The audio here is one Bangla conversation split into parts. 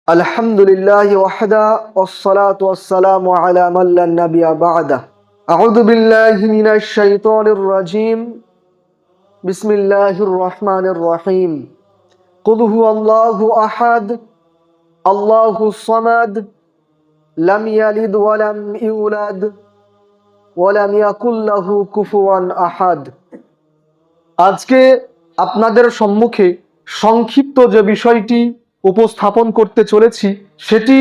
আলহামদুলিল্লাহি ওয়াহদা ওয়াসসালাতু ওয়াসসালামু আলা মান লা নাবিয়্যা বা'দা। আউযু বিল্লাহি মিনাশ শাইতানির রাজীম। বিসমিল্লাহির রহমানির রহিম। কুল হুয়াল্লাহু আহাদ, আল্লাহুস সামাদ, লাম ইয়ালিদ ওয়া লাম ইউলাদ ওয়া লাম ইয়াকুল লাহু কুফুয়ান আহাদ। আজকে আপনাদের সম্মুখে সংক্ষিপ্ত যে বিষয়টি উপস্থাপন করতে চলেছি সেটি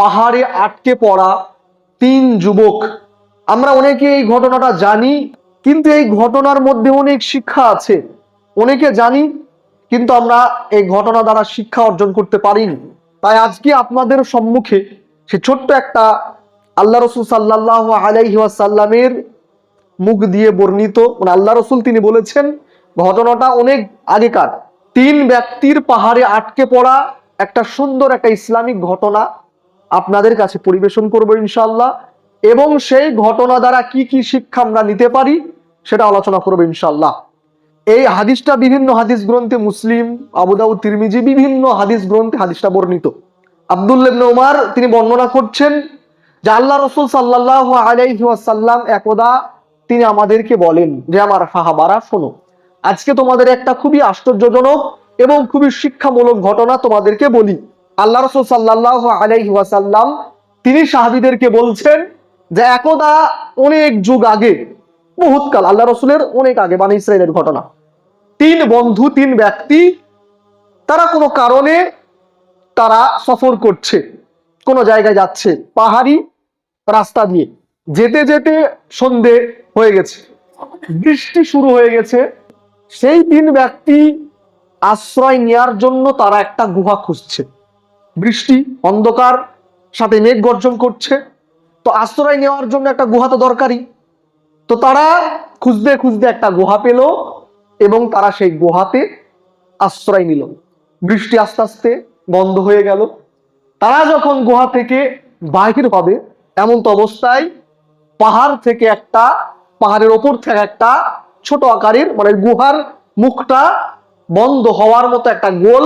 পাহাড়ে আটকে পড়া তিন যুবক। আমরা অনেকে এই ঘটনাটা জানি, কিন্তু এই ঘটনার মধ্যে অনেক শিক্ষা আছে। অনেকে জানি, কিন্তু আমরা এই ঘটনা দ্বারা শিক্ষা অর্জন করতে পারিনি। তাই আজকে আপনাদের সম্মুখে সে ছোট্ট একটা আল্লাহ রসুল সাল্লাল্লাহু আলাইহি ওয়াসাল্লামের মুখ দিয়ে বর্ণিত, আল্লাহ রসুল তিনি বলেছেন, ঘটনাটা অনেক আগেকার। তিন ব্যক্তির পাহাড়ে আটকে পড়া একটা সুন্দর একটা ইসলামিক ঘটনা আপনাদের কাছে পরিবেশন করব ইনশাআল্লাহ, এবং সেই ঘটনা দ্বারা কি কি শিক্ষা আমরা নিতে পারি সেটা আলোচনা করব ইনশাআল্লাহ। এই হাদিসটা বিভিন্ন হাদিস গ্রন্থে, মুসলিম, আবু দাউদ, তিরমিজি, বিভিন্ন হাদিস গ্রন্থে হাদিসটা বর্ণিত। আব্দুল্লাহ ইবনে উমর তিনি বর্ণনা করছেন যে আল্লাহ রসুল সাল্লাল্লাহু আলাইহি ওয়াসাল্লাম একদা তিনি আমাদেরকে বলেন যে, আমার সাহাবারা শোনো, আজকে তোমাদের একটা খুবই আশ্চর্যজনক এবং খুবই শিক্ষামূলক ঘটনা তোমাদেরকে বলি। আল্লাহ রাসূল সাল্লাল্লাহু আলাইহি ওয়াসাল্লাম তিনি সাহাবীদেরকে বলছেন যে একদা অনেক যুগ আগে, বহুতকাল, আল্লাহ রাসূলের অনেক আগে, বনী ইসরাইলের ঘটনা। তিন বন্ধু, তিন ব্যক্তি, তারা কোনো কারণে তারা সফর করছে, কোনো জায়গায় যাচ্ছে, পাহাড়ি রাস্তা দিয়ে যেতে যেতে সন্ধে হয়ে গেছে, বৃষ্টি শুরু হয়ে গেছে। সেই তিন ব্যক্তি আশ্রয় নেওয়ার জন্য তারা একটা গুহা খুঁজছে। বৃষ্টি, অন্ধকার, সাথে মেঘ গর্জন করছে, তো আশ্রয় নেওয়ার জন্য একটা গুহা তো দরকারি। তো তারা খুঁজতে খুঁজতে একটা গুহা পেল এবং তারা সেই গুহাতে আশ্রয় নিল। বৃষ্টি আস্তে আস্তে বন্ধ হয়ে গেল। তারা যখন গুহা থেকে বাহির হবে, এমন তো অবস্থায় পাহাড়ের ওপর থেকে একটা ছোট আকারের, মানে গুহার মুখটা বন্ধ হওয়ার মতো একটা গোল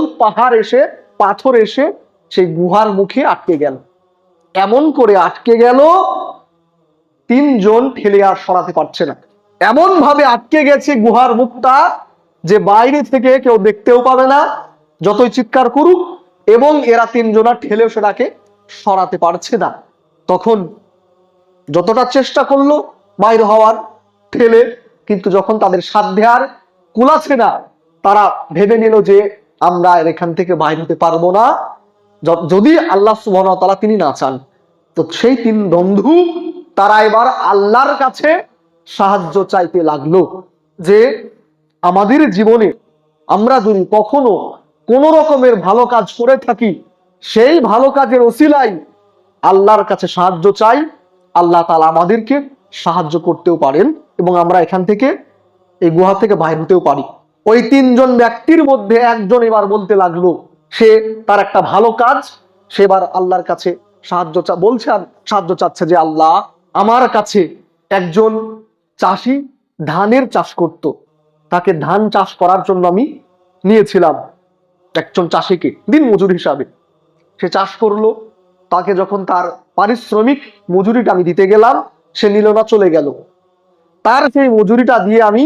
পাথর এসে সেই গুহার মুখে আটকে গেল। এমন করে আটকে গেল, তিনজন ঠেলে আর সরাতে পারছে না। এমন ভাবে আটকে গেছে গুহার মুখটা যে বাইরে থেকে কেউ দেখতেও পাবে না, যতই চিৎকার করুক, এবং এরা তিনজনা ঠেলেও সেটাকে সরাতে পারছে না। তখন যতটা চেষ্টা করলো বাইরে হওয়ার ঠেলে, কিন্তু যখন তাদের সাধ্যে আর কুলাচ্ছে না, তারা ভেবে নিল যে আমরা এখান থেকে বাইরে হতে পারবো না, যদি আল্লাহ সুবহানাহু ওয়া তাআলা তিনি না চান। তো সেই তিন বন্ধু তারা এবার আল্লাহর কাছে সাহায্য চাইতে লাগলো যে আমাদের জীবনে আমরা যদি কখনো কোন রকমের ভালো কাজ করে থাকি, সেই ভালো কাজের ওসিলায় আল্লাহর কাছে সাহায্য চাই, আল্লাহ তাআলা আমাদেরকে সাহায্য করতেও পারেন এবং আমরা এখান থেকে, এই গুহা থেকে বাইরে হতেও পারি। ওই তিনজন ব্যক্তির মধ্যে একজন এবার বলতে লাগলো, সে তার একটা ভালো কাজ, সে এবার আল্লাহর কাছে সাহায্য চাচ্ছে যে আল্লাহ, আমার কাছে একজন চাষি ধানের চাষ করত, তাকে ধান চাষ করার জন্য আমি নিয়েছিলাম একজন চাষিকে দিন মজুর হিসাবে। সে চাষ করলো, তাকে যখন তার পারিশ্রমিক মজুরিটা আমি দিতে গেলাম, সে নিল না, চলে গেল। তার সেই মজুরিটা দিয়ে আমি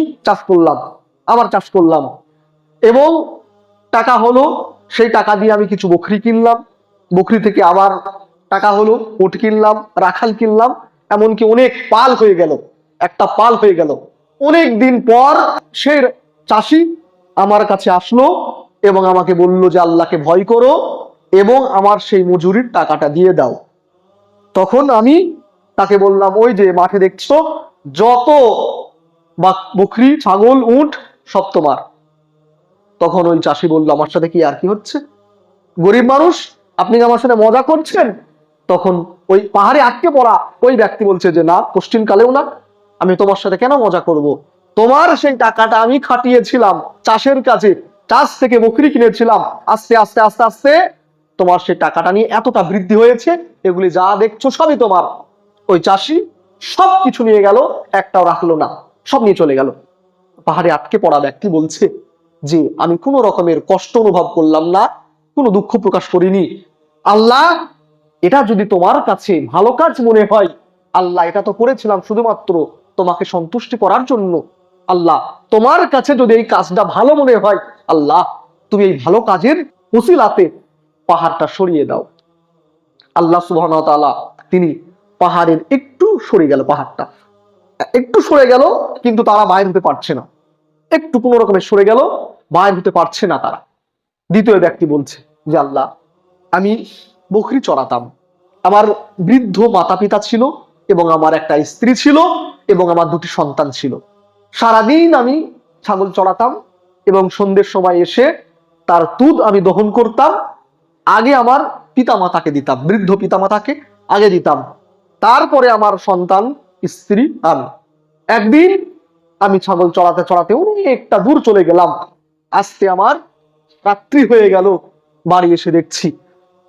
আবার চাষ করলাম এবং টাকা হলো, সেই টাকা দিয়ে আমি কিছু বকরি কিনলাম, বকরি থেকে আবার টাকা হলো, উট কিনলাম, রাখাল কিনলাম, এমনকি অনেক পাল হয়ে গেল, একটা পাল হয়ে গেল। অনেক দিন পর সে চাষি আমার কাছে আসলো এবং আমাকে বলল যে আল্লাহকে ভয় করো এবং আমার সেই মজুরির টাকাটা দিয়ে দাও। তখন আমি তাকে বললাম, ওই যে মাঠে দেখছো যত বকরি, ছাগল, উট সব তোমার। তখন ওই চাষি বলল, আমার সাথে কি আর কি হচ্ছে, গরিব মানুষ, আপনি আমার সাথে মজা করছেন? তখন ওই পাহাড়ে আটকে পড়া ওই ব্যক্তি বলছে যে না, কোশ্চিন কালেও না, আমি তোমার সাথে কেন মজা করব? তোমার সেই টাকাটা আমি খাটিয়েছিলাম চাষের কাজে, চাষ থেকে বকরি কিনেছিলাম, আস্তে আস্তে আস্তে আস্তে তোমার সেই টাকাটা নিয়ে এতটা বৃদ্ধি হয়েছে, এগুলি যা দেখছো সবই তোমার। ওই চাষি সব কিছু নিয়ে গেল, একটাও রাখলো না, সব নিয়ে চলে গেল। পাহাড়ে আটকে পড়া ব্যক্তি বলছে যে আমি কোনো রকমের কষ্ট অনুভব করলাম না, কোনো দুঃখ প্রকাশ করিনি, আল্লাহ এটা যদি তোমার কাছে ভালো কাজ মনে হয়, আল্লাহ এটা তো করেছিলাম শুধুমাত্র তোমাকে সন্তুষ্টি করার জন্য, আল্লাহ তোমার কাছে যদি এই কাজটা ভালো মনে হয়, আল্লাহ তুমি এই ভালো কাজের উসিলাতে পাহাড়টা সরিয়ে দাও। আল্লাহ সুবহানাহু ওয়া তাআলা তিনি পাহাড়ের একটু সরে গেল, পাহাড়টা একটু সরে গেল, কিন্তু তারা বাইর হতে পারছে না। একটু কোনো রকমে সরে গেল, বাইর হতে পারছে না তারা। দ্বিতীয় ব্যক্তি বলছে যে আল্লাহ আমি বকরি চড়াতাম, আমার বৃদ্ধ মাতা পিতা ছিল এবং আমার একটা স্ত্রী ছিল এবং আমার দুটি সন্তান ছিল। সারাদিন আমি ছাগল চড়াতাম এবং সন্ধ্যের সময় এসে তার দুধ আমি দহন করতাম। আগে আমার পিতা মাতাকে দিতাম, বৃদ্ধ পিতা মাতাকে আগে দিতাম, তারপরে আমার সন্তান, স্ত্রী, আমি। একদিন আমি ছাগল চড়াতে চড়াতে অনেকটা দূর চলে গেলাম, আস্তে আমার রাত্রি হয়ে গেল। বাড়ি এসে দেখছি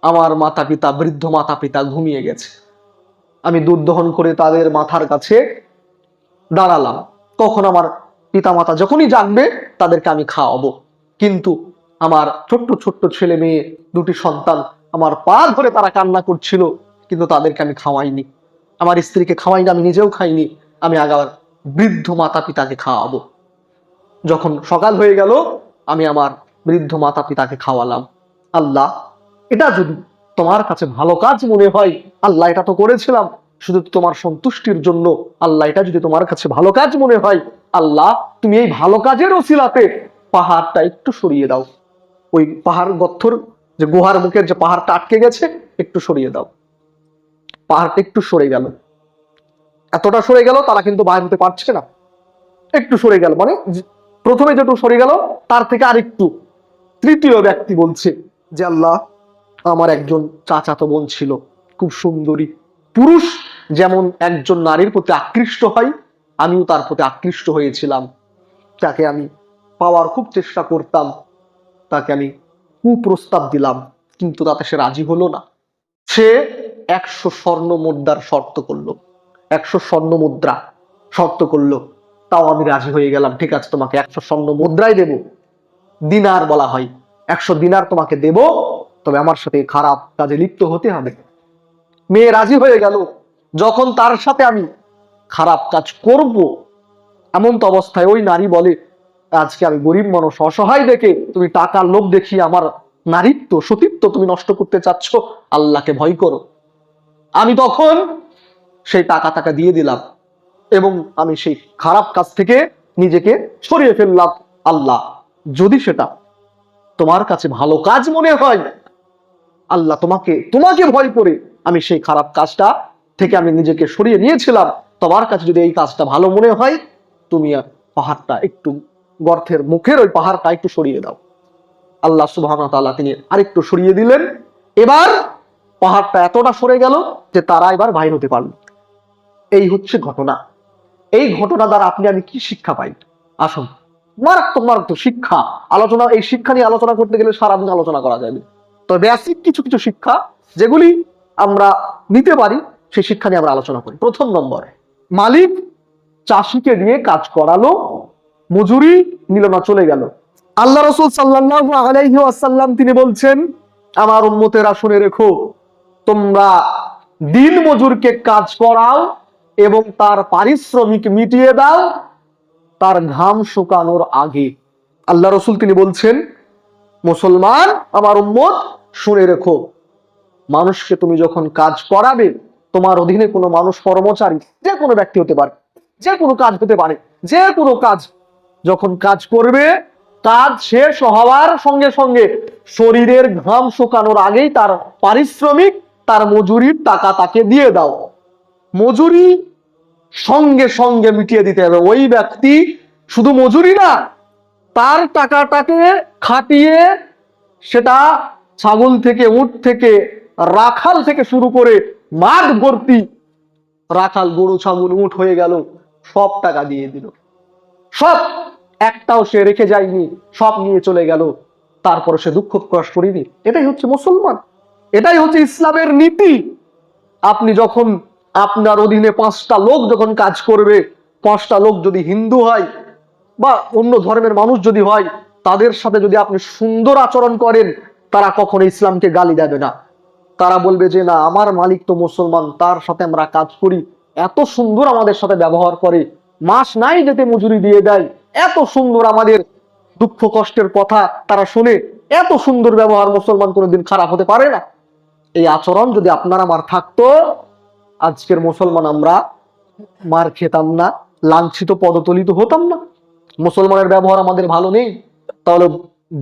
আমার মাতা পিতা, বৃদ্ধ মাতা পিতা ঘুমিয়ে গেছে। আমি দুধ দহন করে তাদের মাথার কাছে দাঁড়ালাম। তখন আমার পিতা মাতা যখনই জাগবে তাদেরকে আমি খাওয়াবো, কিন্তু আমার ছোট্ট ছোট্ট ছেলে মেয়ে দুটি সন্তান আমার পা ধরে তারা কান্না করছিল, কিন্তু তাদেরকে আমি খাওয়াইনি। আমার স্ত্রীকে খাওয়াইনি, আমি নিজেও খাইনি। আমি আবার বৃদ্ধ মাতা পিতাকে খাওয়াবো। যখন সকাল হয়ে গেল আমি আমার বৃদ্ধ মাতা পিতাকে খাওয়ালাম। আল্লাহ এটা যদি তোমার কাছে ভালো কাজ মনে হয়, আল্লাহ এটা তো করেছিলাম শুধু তোমার সন্তুষ্টির জন্য, আল্লাহ এটা যদি তোমার কাছে ভালো কাজ মনে হয়, আল্লাহ তুমি এই ভালো কাজের ওসিলাতে পাহাড়টা একটু সরিয়ে দাও। ওই পাহাড় গর্থর যে গুহার মুখের যে পাহাড়টা আটকে গেছে একটু সরিয়ে দাও। পাহাড়টা একটু সরে গেল, এতটা সরে গেল তারা কিন্তু বাইর হতে পারছে না। একটু সরে গেল মানে প্রথমে যেটু সরে গেল তার থেকে আরেকটু। তৃতীয় ব্যক্তি বলছে যে আল্লাহ আমার একজন চাচাতো বোন ছিল, খুব সুন্দরী। পুরুষ যেমন একজন নারীর প্রতি আকৃষ্ট হয়, আমিও তার প্রতি আকৃষ্ট হয়েছিলাম। তাকে আমি পাওয়ার খুব চেষ্টা করতাম, তাকে আমি কুপ্রস্তাব দিলাম, কিন্তু তাতে সে রাজি হলো না। সে 100 স্বর্ণ মুদ্রার শর্ত করলো, 100 স্বর্ণ মুদ্রা শর্ত করলো। তাও আমি রাজি হয়ে গেলাম, ঠিক আছে তোমাকে 100 স্বর্ণ মুদ্রাই দেব, দিনার বলা হয়, 100 দিনার তোমাকে দেব, তবে আমার সাথে খারাপ কাজে লিপ্ত হতে হবে। মেয়ে রাজি হয়ে গেল। যখন তার সাথে আমি খারাপ কাজ করব, এমন তো অবস্থায় ওই নারী বলে আজকে আমি গরিব মানুষ, অসহায় দেখে তুমি টাকার লোভ দেখিয়ে আমার নারীত্ব সতীত্ব তুমি নষ্ট করতে চাচ্ছ, আল্লাহকে ভয় করো। আমি তখন সেই টাকা তাকে দিয়ে দিলাম এবং আমি সেই খারাপ কাজ থেকে নিজেকে সরিয়ে ফেললাম। আল্লাহ যদি সেটা তোমার কাছে ভালো কাজ মনে হয়, আল্লাহ তোমাকে ভয় করে আমি সেই খারাপ কাজটা থেকে আমি নিজেকে সরিয়ে নিয়েছিলাম, তোমার কাছে যদি এই কাজটা ভালো মনে হয়, তুমি পাহাড়টা একটু গর্তের মুখের ওই পাহাড়টা একটু সরিয়ে দাও। আল্লাহ সুবহানাহু ওয়া তাআলা তিনি আরেকটু সরিয়ে দিলেন। এবার পাহাড়টা এতটা সরে গেল যে তারা এবার বাইর হতে পারল। এই হচ্ছে ঘটনা। এই ঘটনা দ্বারা আপনি আমি কি শিক্ষা পাই? আসুন, মারাত্মক মারাত্মক শিক্ষা আলোচনা। এই শিক্ষা নিয়ে আলোচনা করতে গেলে সারাদিন আলোচনা করা যাবে। তবে বেসিক কিছু কিছু শিক্ষা যেগুলি আমরা নিতে পারি, সেই শিক্ষা নিয়ে আমরা আলোচনা করি। প্রথম নম্বরে, মালিক চাষিকে দিয়ে কাজ করালো, মজুরি নিল না, চলে গেল। আল্লাহ রাসূল সাল্লাল্লাহু আলাইহি ওয়াসাল্লাম তিনি বলছেন, আমার উম্মতেরা শুনে রেখো, তোমরা দিন মজুরকে কাজ করাও এবং তার পারিশ্রমিক মিটিয়ে দাও তার ঘাম শুকানোর আগে। আল্লাহ রাসূল তিনি বলছেন, মুসলমান আমার উম্মত শুনে রেখো, মানুষকে তুমি যখন কাজ করাবে, তোমার অধীনে কোনো মানুষ কর্মচারী যে কোনো ব্যক্তি হতে পারে, যে কোনো কাজ হতে পারে, যে কোনো কাজ যখন কাজ করবে, কাজ শেষ হওয়ার সঙ্গে সঙ্গে শরীরের ঘাম শুকানোর আগেই তার পারিশ্রমিক, তার মজুরির টাকা তাকে দিয়ে দাও। মজুরি সঙ্গে সঙ্গে মিটিয়ে দিতে হবে। ওই ব্যক্তি শুধু মজুরি না, তার টাকাটাকে খাটিয়ে সেটা ছাগল থেকে, উট থেকে, রাখাল থেকে শুরু করে মাঠ ভর্তি রাখাল, গরু, ছাগল, উট হয়ে গেল, সব টাকা দিয়ে দিল। সব, একটাও সে রেখে যায়নি, সব নিয়ে চলে গেল। তারপর সে দুঃখ প্রকাশ করেনি। এটাই হচ্ছে মুসলমান, এটাই হচ্ছে ইসলামের নীতি। আপনি যখন আপনার অধীনে 5টা লোক যখন কাজ করবে, 5টা লোক যদি হিন্দু হয় বা অন্য ধর্মের মানুষ যদি হয়, তাদের সাথে যদি আপনি সুন্দর আচরণ করেন, তারা কখনো ইসলামকে গালি দেবে না। তারা বলবে যে না, আমার মালিক তো মুসলমান, তার সাথে আমরা কাজ করি, এত সুন্দর আমাদের সাথে ব্যবহার করে, মাস নাই যেতে মজুরি দিয়ে দেয়, এত সুন্দর আমাদের দুঃখ কষ্টের কথা তারা শুনে, এত সুন্দর ব্যবহার, মুসলমান কোনোদিন খারাপ হতে পারে না। এই আচরণ যদি আপনার আমার থাকতো, আজকের মুসলমান আমরা মার খেতাম না, লাঞ্ছিত পদতলিত হতাম না। মুসলমানের ব্যবহার আমাদের ভালো নেই, তাহলে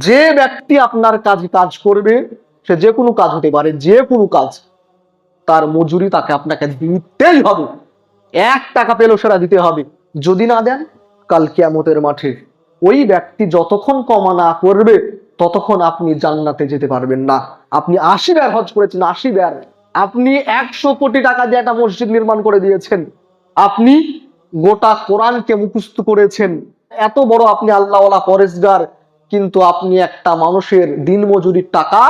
যে ব্যক্তি আপনার কাজে কাজ করবে, সে যে কোনো কাজ হতে পারে, যে কোনো কাজ, তার মজুরি তাকে আপনাকে দিতেই হবে। 1 টাকা পেলেও সেটা দিতে হবে। যদি না দেন, কাল কিয়ামতের মাঠে ওই ব্যক্তি যতক্ষণ ক্ষমা না করবে, ততক্ষণ আপনি জান্নাতে যেতে পারবেন না। আপনি 80 বার হজ করেছেন, 80 বার, আপনি 100 কোটি টাকা দিয়ে একটা মসজিদ নির্মাণ করে দিয়েছেন, আপনি গোটা কোরআনকে মুখস্থ করেছেন, এত বড় আপনি আল্লাহওয়ালা পরেশগার, কিন্তু আপনি একটা মানুষের দিন মজুরির টাকা,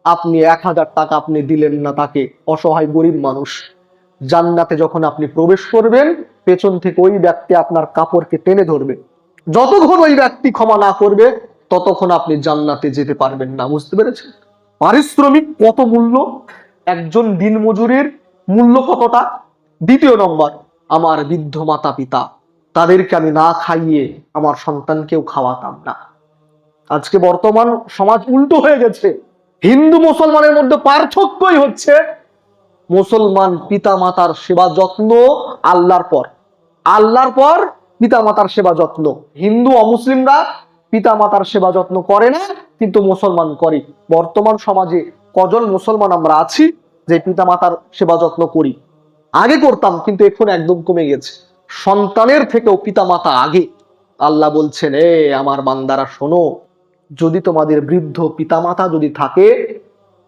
আপনি 1000 টাকা আপনি দিলেন না তাকে, অসহায় গরিব মানুষ। জান্নাতে যখন আপনি প্রবেশ করবেন, পেছন থেকে ওই ব্যক্তি আপনার কাপড়কে টেনে ধরবে। যতক্ষণ ওই ব্যক্তি ক্ষমা না করবে, ততক্ষণ আপনি জান্নাতে যেতে পারবেন না। বুঝতে পেরেছেন? পারিশ্রমিক কত মূল্য, একজন দিনমজুরের মূল্য কতটা। দ্বিতীয় নম্বর, আমার বৃদ্ধ মাতা পিতা, তাদেরকে আমি না খাইয়ে আমার সন্তানকেও খাওয়াতাম না। আজকে বর্তমান সমাজ উল্টো হয়ে গেছে। হিন্দু মুসলমানের মধ্যে পার্থক্যই হচ্ছে মুসলমান পিতা মাতার সেবা যত্ন আল্লাহর পর পিতা মাতার সেবা যত্ন। হিন্দু অমুসলিমরা পিতা মাতার সেবা যত্ন করে না, কিন্তু মুসলমান করে। বর্তমান সমাজে কজন মুসলমান আমরা আছি যে পিতা মাতার সেবা যত্ন করি? আগে করতাম, কিন্তু এখন একদম কমে গেছে। সন্তানের থেকেও পিতা মাতা আগে। আল্লাহ বলছেন, এ আমার বান্দারা শোনো, যদি তোমাদের বৃদ্ধ পিতা মাতা যদি থাকে,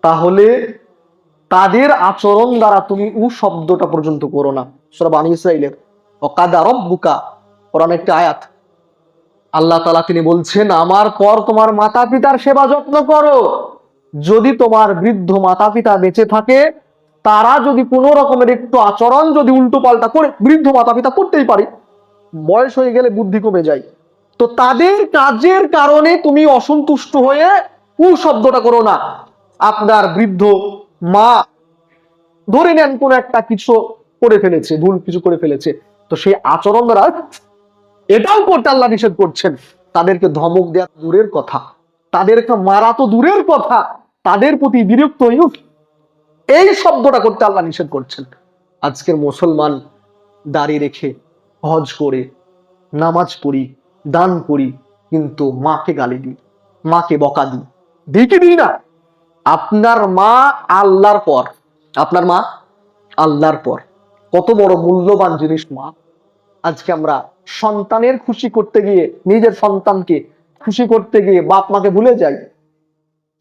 তাহলে তাদের আচরণ দ্বারা তুমি শব্দটা পর্যন্ত করো না। সূরা বনী ইসরাঈলের ওয়াকাদা রাব্বুকা, কোরআন একটা আয়াত। আল্লাহ তাআলা তিনি বলছেন, আমার পর তোমার মাতা পিতার সেবা যত্ন করো। যদি তোমার বৃদ্ধ মাতা পিতা বেঁচে থাকে, তারা যদি কোনো রকমের একটু আচরণ যদি উল্টো পাল্টা করে, বৃদ্ধ মাতা পিতা করতেই পারে, বয়স হয়ে গেলে বুদ্ধি কমে যায়, তো তাদের কাজের কারণে তুমি অসন্তুষ্ট হয়ে শব্দটা করো না। আপনার বৃদ্ধ মা ধরে নেন কোন একটা কিছু করে ফেলেছে, ভুল কিছু করে ফেলেছে, তো সেই আচরণ দ্বারা এটাও করতে আল্লাহ নিষেধ করছেন। তাদেরকে ধমক দেওয়া দূরের কথা, তাদেরকে মারা তো দূরের কথা, তাদের প্রতি বিরক্ত এই শব্দটা করতে আল্লাহ নিষেধ করছেন। আজকের মুসলমান দাড়ি রেখে, হজ করে, নামাজ পড়ি, দান করি, কিন্তু মাকে গালি দিই, মাকে বকা দিই, দিই না। আপনার মা আল্লাহর পর, আপনার মা আল্লাহর পর, কত বড় মূল্যবান জিনিস মা। আজকে আমরা সন্তানের খুশি করতে গিয়ে, নিজের সন্তানকে খুশি করতে গিয়ে বাপ মাকে ভুলে যাই।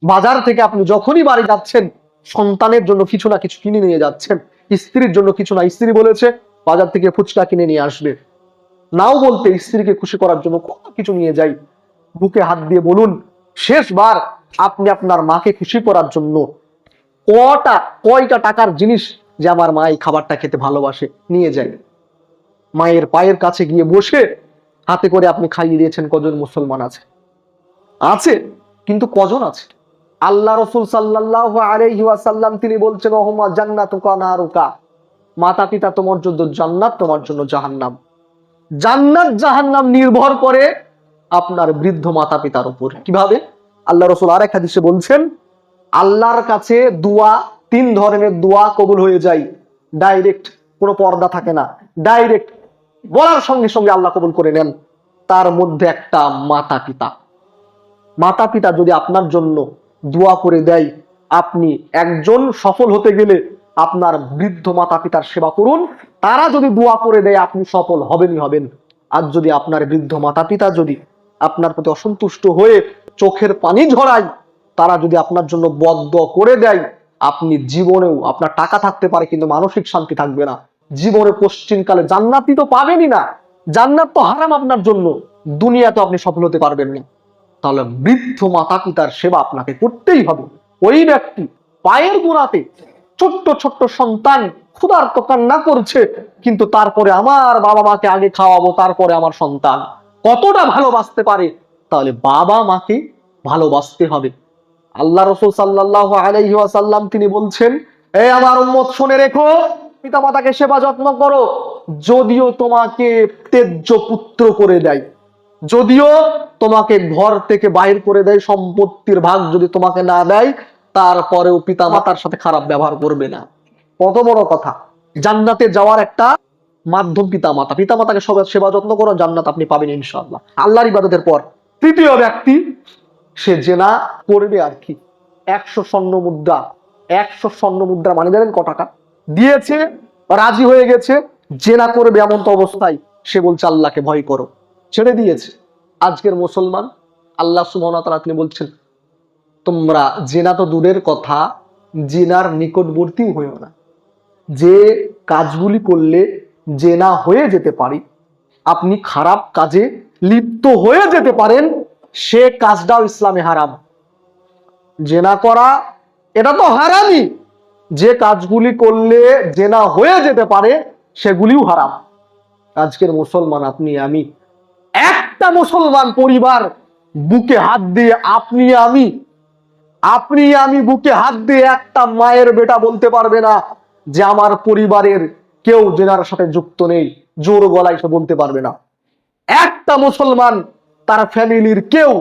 বাজার থেকে আপনি যখনই বাড়ি যাচ্ছেন, সন্তানের জন্য কিছু না কিছু কিনে নিয়ে যাচ্ছেন, স্ত্রীর জন্য কিছু না, স্ত্রী বলেছে বাজার থেকে ফুচকা কিনে নিয়ে আসবে, নাও বলতে স্ত্রীকে খুশি করার জন্য কত কিছু নিয়ে যাই। বুকে হাত দিয়ে বলুন, শেষবার আপনি আপনার মাকে খুশি করার জন্য কয়টা টাকার জিনিস যে আমার মা এই খাবারটা খেতে ভালোবাসে নিয়ে যায়। মায়ের পায়ের কাছে গিয়ে বসে হাতে করে আপনি খাইয়ে দিয়েছেন। কজন মুসলমান আছে? আছে, কিন্তু কজন আছে? আল্লাহ রাসূল সাল্লাল্লাহু আলাইহি ওয়াসাল্লাম তিনি বলছেন, ওহুমা জান্নাতুকা নারুকা, মাতা পিতা তোমার জন্য জান্নাত, তোমার জন্য জাহান্নাম। জান্নাত জাহান্নাম নির্ভর করে আপনার বৃদ্ধ মাতা পিতার উপর। কিভাবে? আল্লাহ রাসূল আরেক হাদিসে বলছেন, আল্লাহর কাছে দোয়া, 3 ধরনের দোয়া কবুল হয়ে যায়। ডাইরেক্ট, কোনো পর্দা থাকে না, ডাইরেক্ট বলার সঙ্গে সঙ্গে আল্লাহ কবুল করে নেন। তার মধ্যে একটা মাতা পিতা। মাতা পিতা যদি আপনার জন্য দোয়া করে দেয়, আপনি একজন সফল হতে গেলে আপনার বৃদ্ধ মাতা পিতার সেবা করুন। তারা যদি দোয়া করে দেয়, আপনি সফল হবেনই হবেন। আর যদি আপনার বৃদ্ধ মাতা পিতা যদি আপনার প্রতি অসন্তুষ্ট হয়ে চোখের পানি ঝরায়, তারা যদি আপনার জন্য বদদোয়া করে দেয়, আপনি জীবনেও, আপনার টাকা থাকতে পারে কিন্তু মানসিক শান্তি থাকবে না। জীবনে পশ্চিমকালে জান্নাতই তো পাবেনই না, জান্নাত তো হারাম আপনার জন্য, দুনিয়াতে আপনি সফল হতে পারবেন না। তাহলে বৃদ্ধ মাতা পিতার সেবা আপনাকে করতেই হবে। ওই ব্যক্তি পায়ের গোড়াতে ছোট্ট ছোট্ট সন্তান ক্ষুধার্ত কান্না করছে, কিন্তু তারপরে আমার বাবা মাকে আগে খাওয়াবো, তারপরে আমার সন্তান, কতটা ভালোবাসতে পারে। তাহলে বাবা মাকে ভালোবাসতে হবে। আল্লাহ রাসূল সাল্লাল্লাহু আলাইহি ওয়াসাল্লাম তিনি বলছেন, এই আমার উম্মত শুনে রেখো, পিতামাতাকে সেবা যত্ন করো, যদিও তোমাকে তেজ্য পুত্র করে দেয়, যদিও তোমাকে ঘর থেকে বাইর করে দেয়, সম্পত্তির ভাগ যদি তোমাকে না দেয়, তারপরেও পিতামাতার সাথে খারাপ ব্যবহার করবে না। কত বড় কথা! জান্নাতে যাওয়ার একটা মাধ্যম পিতামাতা। পিতামাতাকে সেবা যত্ন করো, জান্নাত আপনি পাবেন ইনশাআল্লাহ। আল্লাহর ইবাদতের পর তৃতীয় ব্যক্তি, সে জেনা করবে আর কি। 100 স্বর্ণ মুদ্রা, 100 স্বর্ণ মুদ্রা মানে জানেন ক টাকা? দিয়েছে, রাজি হয়ে গেছে, জেনা করবে এমন তো অবস্থায় সে বলছে আল্লাহকে ভয় করো, ছেড়ে দিয়েছে। আজকের মুসলমান, আল্লাহ সুবহানাহু ওয়া তাআলা তিনি বলছেন, তোমরা জেনা তো দূরের কথা, জেনার নিকটবর্তীও হইও না। যে কাজগুলি করলে জেনা হয়ে যেতে পারে, আপনি খারাপ কাজে লিপ্ত হয়ে যেতে পারেন, সে কাজটাও ইসলামে হারাম। জেনা করা এটা তো হারামই, যে কাজগুলি করলে জেনা হয়ে যেতে পারে সেগুলিও হারাম। আজকের মুসলমান আপনি আমি, একটা মুসলমান পরিবার বুকে হাত দিয়ে আপনি আমি বুকে হাত দিয়ে একটা মায়ের বেটা বলতে পারবে না যে আমার পরিবারের কেউ জেনার সাথে যুক্ত নেই, জোর গলায় সে বলতে পারবে না। একটা মুসলমান তার ফ্যামিলির কেউ,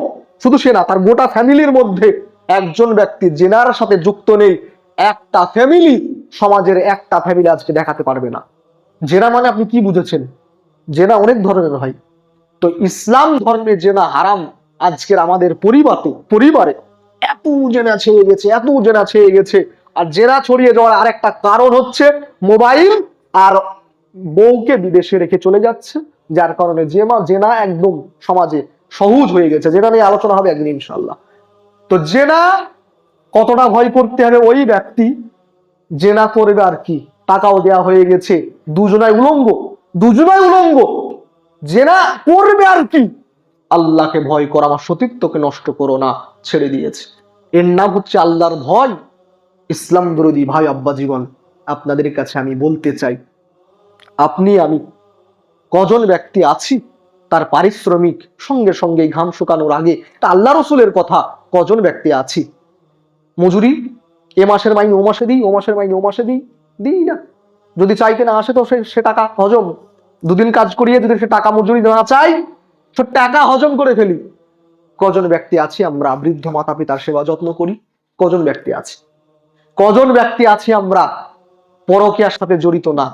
শুধু সে না, তার গোটা ফ্যামিলির মধ্যে একজন ব্যক্তি জেনার সাথে যুক্ত নেই, একটা ফ্যামিলি, সমাজের একটা ফ্যামিলি আজকে দেখাতে পারবে না। জেনা মানে আপনি কি বুঝেছেন? জেনা অনেক ধরনের হয়। তো ইসলাম ধর্মে জেনা হারাম। আজকের আমাদের পরিবারে এত জেনা ছেয়ে গেছে, এত জেনা ছেয়ে গেছে। আর জেনা ছড়িয়ে যাওয়ার আরেকটা কারণ হচ্ছে মোবাইল, আর বউকে বিদেশে রেখে চলে যাচ্ছে, যার কারণে জেনা একদম সমাজে সহজ হয়ে গেছে। যেটা নিয়ে আলোচনা হবে একদিন ইনশাআল্লাহ। তো জেনা কতটা ভয় করতে হবে? ওই ব্যক্তি জেনা করবে আর কি, টাকাও দেয়া হয়ে গেছে, দুজনাই উলঙ্গ, জেনা করবে আর কি। আল্লাহকে ভয় করো, আমার সতীত্বকে নষ্ট করো না, ছেড়ে দিয়েছে। এর নাম হচ্ছে আল্লাহর ভয়। ইসলাম বিরোধী ভাই আব্বা জীবন, আপনাদের কাছে আমি বলতে চাই, আপনি আমি কজন ব্যক্তি আছি তার পারিশ্রমিক সঙ্গে সঙ্গে ঘাম শুকানোর আগে, তা আল্লাহ রসুলের কথা, কজন ব্যক্তি আছি মজুরি এ মাসের মাইনে ও মাসে দিই, ও মাসের মাইনে ও মাসে দিই না। যদি চাইতে না আসে তো সে টাকা হজম, দুদিন কাজ করিয়ে যদি সে টাকা মজুরি না চাই, সে টাকা হজম করে ফেলি। কজন ব্যক্তি আছি আমরা বৃদ্ধ মাতা পিতার সেবা যত্ন করি? কজন ব্যক্তি আছি আমরা পরকীয়ার সাথে জড়িত না?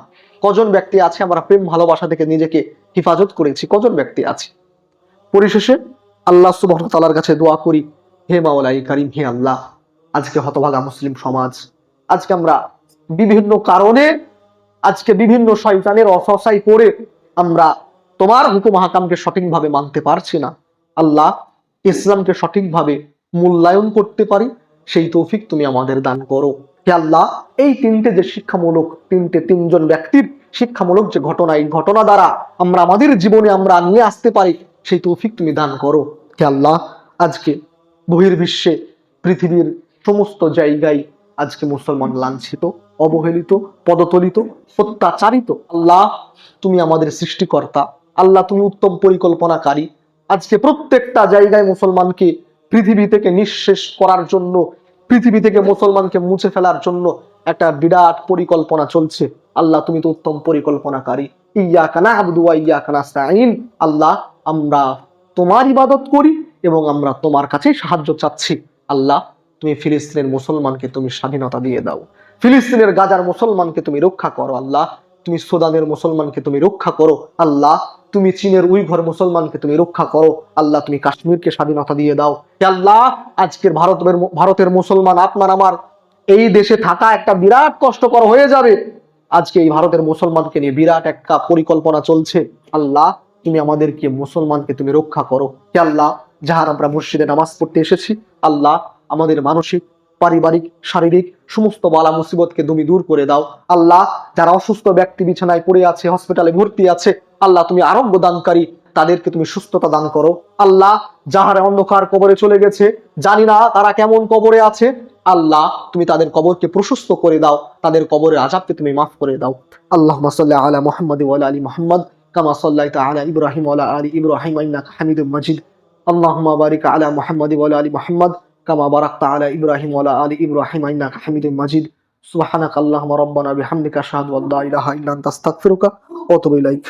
কজন ব্যক্তি আছে আমরা প্রেম ভালোবাসা থেকে নিজেকে হেফাজত করেছি? কজন ব্যক্তি আছে? পরিশেষে আল্লাহ সুবহানাহু ওয়া তাআলার কাছে দোয়া করি, হে মাওলাই কারীম, হে আল্লাহ, আজকে হতভাগা মুসলিম সমাজ, আজকে আমরা বিভিন্ন কারণে, আজকে বিভিন্ন শয়তানের অসহায় পড়ে আমরা তোমার হুকুম হাকামকে সঠিকভাবে মানতে পারছি না। আল্লাহ, ইসলামকে সঠিকভাবে মূল্যায়ন করতে পারি সেই তৌফিক তুমি আমাদের দান করো। হে আল্লাহ, এই তিনজন ব্যক্তির শিক্ষামূলক যে ঘটনা, এই ঘটনা দ্বারা আমরা আমাদের জীবনে আমরা নিয়ে আসতে পারি সেই তৌফিক তুমি দান করো। হে আল্লাহ, আজকে বহির্বিশ্বে, পৃথিবীর সমস্ত জায়গায় আজকে মুসলমান লাঞ্ছিত, অবহেলিত, পদতলিত, অত্যাচারিত। আল্লাহ, তুমি আমাদের সৃষ্টিকর্তা, আল্লাহ তুমি উত্তম পরিকল্পনাকারী। আজকে প্রত্যেকটা জায়গায় মুসলমানকে পৃথিবী থেকে নিঃশেষ করার জন্য, পৃথিবী থেকে মুসলমানকে মুছে ফেলার জন্য একটা বিরাট পরিকল্পনা চলছে। আল্লাহ, তুমি তো উত্তম পরিকল্পনাকারী। ইয়াকা না'বুদু ওয়া ইয়াকা নাস্তাঈন। আল্লাহ, আমরা তোমার ইবাদত করি এবং আমরা তোমার কাছেই সাহায্য চাচ্ছি। আল্লাহ, তুমি ফিলিস্তিনের মুসলমানকে তুমি স্বাধীনতা দিয়ে দাও, ফিলিস্তিনের গাজার মুসলমানকে তুমি রক্ষা করো। আল্লাহ, তুমি সুদানের মুসলমানকে তুমি রক্ষা করো। আল্লাহ, তুমি চীনের উইঘর মুসলমানকে তুমি রক্ষা করো। আল্লাহ, তুমি কাশ্মীরকে স্বাধীনতা দিয়ে দাও। আল্লাহ, আজকের ভারতের মুসলমান, আপনার আমার এই দেশে থাকা একটা বিরাট কষ্টকর হয়ে যাবে। আজকে এই ভারতের মুসলমানকে নিয়ে বিরাট একটা পরিকল্পনা চলছে। আল্লাহ, তুমি আমাদেরকে মুসলমানকে তুমি রক্ষা করো। হে আল্লাহ, যাহার আমরা মসজিদে নামাজ পড়তে এসেছি, আল্লাহ, আমাদের মানসিক, পারিবারিক, শারীরিক সমস্ত বালা মুসিবতকে তুমি দূর করে দাও। আল্লাহ, যারা অসুস্থ ব্যক্তি বিছানায় পড়ে আছে, হসপিটালে ভর্তি আছে, আল্লাহ তুমি আরোগ্য দানকারী, তাদেরকে তুমি সুস্থতা দান করো। আল্লাহ, যাহারা অন্ধকার কবরে চলে গেছে, জানি না তারা কেমন কবরে আছে, আল্লাহ তুমি তাদের কবরকে প্রশস্ত করে দাও, তাদের কবরের আযাবকে তুমি মাফ করে দাও। আল্লাহুম্মা সাল্লি আলা মুহাম্মাদ ওয়া আলা আলি মুহাম্মাদ কামা সাল্লাইতা আলা ইব্রাহিম ওয়া আলা আলি ইব্রাহিম ইন্নাকা হামিদুম মাজিদ। আল্লাহুম্মা বারিক আলা মুহাম্মাদ ওয়া আলা আলি মুহাম্মাদ কামা বারাকতা আলা ইব্রাহিম ওয়া আলা আলি ইব্রাহিম ইন্নাকা হামিদুম মাজিদ। সুবহানাকা আল্লাহুম্মা রাব্বানা বিহামদিকা আশহাদু আল লা ইলাহা ইল্লা আনতা আস্তাগফিরুকা ওয়া আতুবু ইলাইক।